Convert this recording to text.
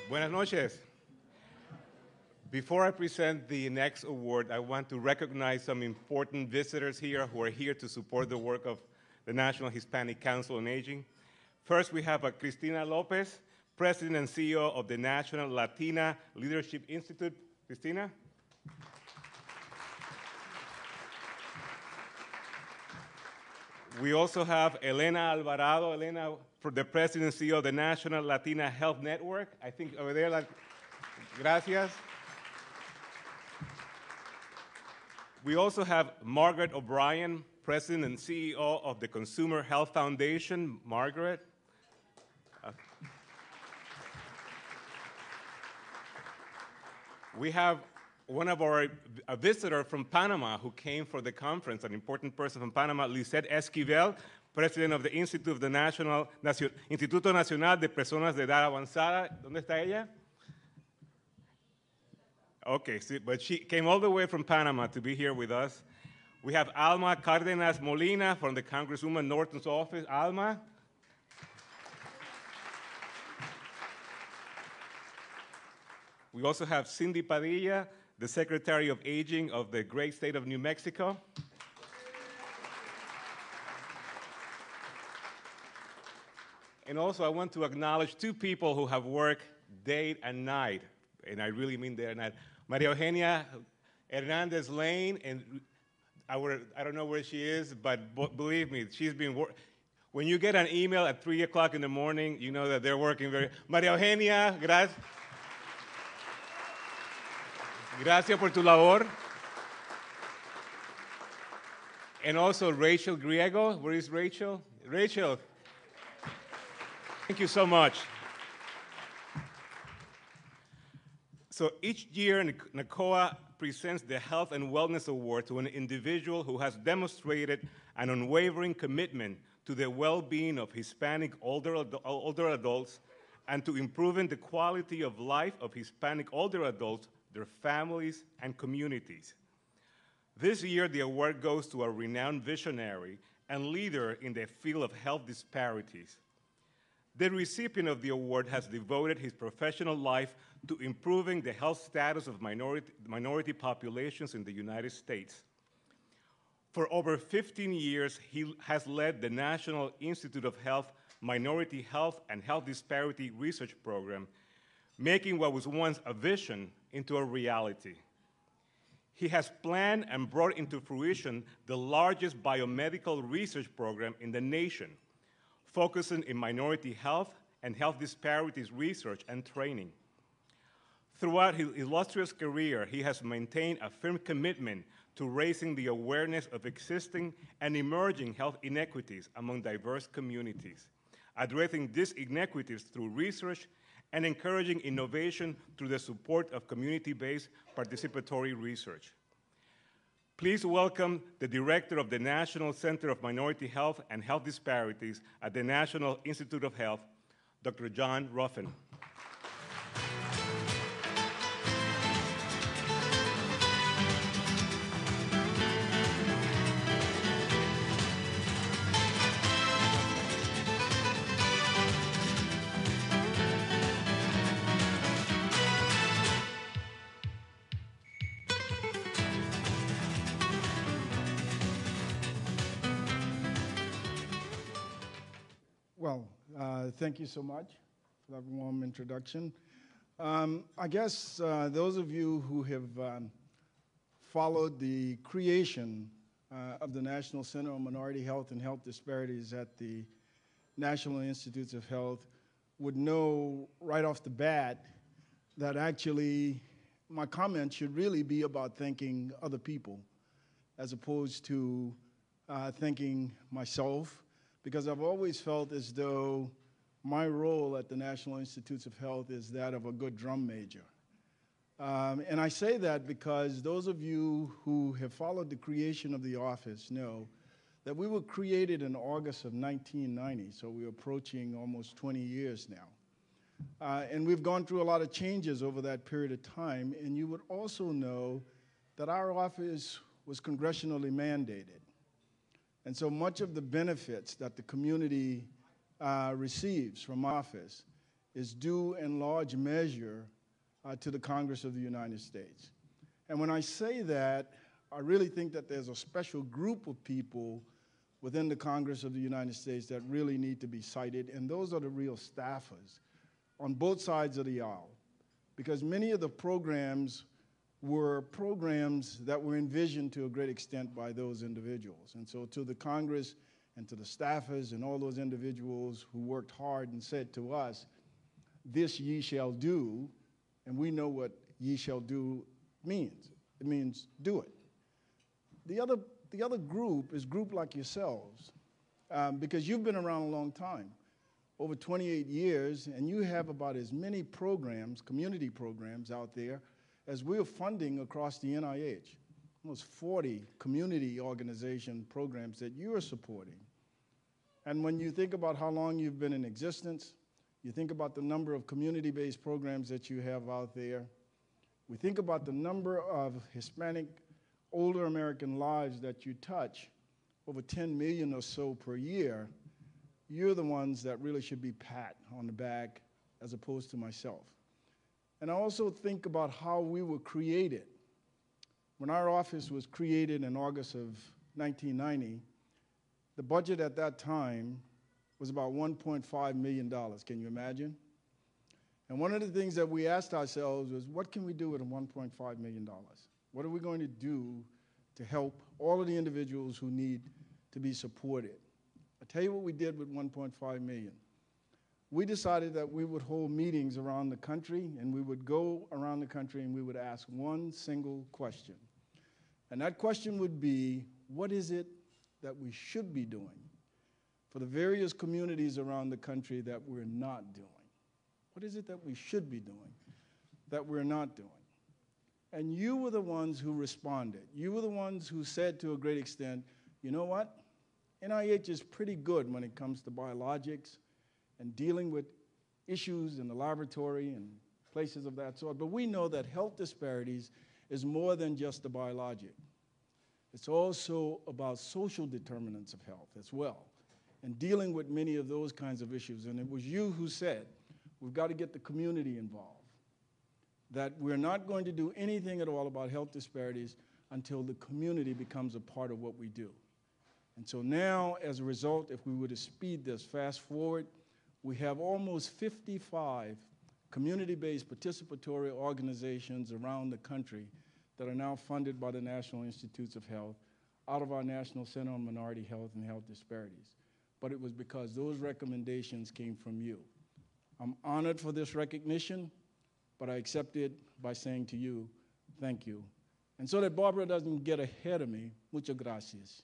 Buenas noches. Before I present the next award, I want to recognize some important visitors here who are here to support the work of the National Hispanic Council on Aging. First, we have Cristina Lopez, President and CEO of the National Latina Leadership Institute. Cristina? We also have Elena Alvarado. Elena, for the President and CEO of the National Latina Health Network. I think over there, gracias. We also have Margaret O'Brien, President and CEO of the Consumer Health Foundation. Margaret. We have a visitor from Panama who came for the conference, an important person from Panama, Lisette Esquivel, President of the Instituto Nacional de Personas de Edad Avanzada. ¿Dónde está ella? Okay, but she came all the way from Panama to be here with us. We have Alma Cárdenas Molina from the Congresswoman Norton's office. Alma. We also have Cindy Padilla, the Secretary of Aging of the great state of New Mexico. And also, I want to acknowledge two people who have worked day and night, and I really mean day and night. Maria Eugenia Hernandez Lane, and I don't know where she is, but believe me, she's been working. When you get an email at 3 o'clock in the morning, you know that they're working very. Maria Eugenia, gracias. Gracias por tu labor. And also Rachel Griego. Where is Rachel? Rachel, thank you so much. So each year, NACOA presents the Health and Wellness Award to an individual who has demonstrated an unwavering commitment to the well-being of Hispanic older adults and to improving the quality of life of Hispanic older adults, their families, and communities. This year, the award goes to a renowned visionary and leader in the field of health disparities. The recipient of the award has devoted his professional life to improving the health status of minority populations in the United States. For over 15 years, he has led the National Institute of Health Minority Health and Health Disparity Research Program, making what was once a vision into a reality. He has planned and brought into fruition the largest biomedical research program in the nation, focusing in minority health and health disparities research and training. Throughout his illustrious career, he has maintained a firm commitment to raising the awareness of existing and emerging health inequities among diverse communities, addressing these inequities through research and encouraging innovation through the support of community-based participatory research. Please welcome the Director of the National Center of Minority Health and Health Disparities at the National Institute of Health, Dr. John Ruffin. Thank you so much for that warm introduction. I guess those of you who have followed the creation of the National Center on Minority Health and Health Disparities at the National Institutes of Health would know right off the bat that actually my comment should really be about thanking other people as opposed to thanking myself, because I've always felt as though my role at the National Institutes of Health is that of a good drum major. And I say that because those of you who have followed the creation of the office know that we were created in August of 1990, so we're approaching almost 20 years now. And we've gone through a lot of changes over that period of time, and you would also know that our office was congressionally mandated. And so much of the benefits that the community receives from office is due in large measure to the Congress of the United States. And when I say that, I really think that there's a special group of people within the Congress of the United States that really need to be cited, and those are the real staffers on both sides of the aisle, because many of the programs were programs that were envisioned to a great extent by those individuals. And so to the Congress and to the staffers and all those individuals who worked hard and said to us, this ye shall do, and we know what ye shall do means. It means do it. The other group is group like yourselves, because you've been around a long time, over 28 years, and you have about as many programs, community programs out there, as we're funding across the NIH. Almost 40 community organization programs that you are supporting. And when you think about how long you've been in existence, you think about the number of community-based programs that you have out there, we think about the number of Hispanic older American lives that you touch, over 10 million or so per year, you're the ones that really should be pat on the back as opposed to myself. And I also think about how we were created. When our office was created in August of 1990, the budget at that time was about $1.5 million. Can you imagine? And one of the things that we asked ourselves was, what can we do with $1.5 million? What are we going to do to help all of the individuals who need to be supported? I'll tell you what we did with $1.5 million. We decided that we would hold meetings around the country, and we would go around the country and we would ask one single question. And that question would be, what is it that we should be doing for the various communities around the country that we're not doing? What is it that we should be doing that we're not doing? And you were the ones who responded. You were the ones who said to a great extent, you know what? NIH is pretty good when it comes to biologics and dealing with issues in the laboratory and places of that sort. But we know that health disparities is more than just the biologic. It's also about social determinants of health as well, and dealing with many of those kinds of issues. And it was you who said, we've got to get the community involved, that we're not going to do anything at all about health disparities until the community becomes a part of what we do. And so now, as a result, if we were to speed this fast forward, we have almost 55 community-based participatory organizations around the country that are now funded by the National Institutes of Health out of our National Center on Minority Health and Health Disparities. But it was because those recommendations came from you. I'm honored for this recognition, but I accept it by saying to you, thank you. And so that Barbara doesn't get ahead of me, muchas gracias.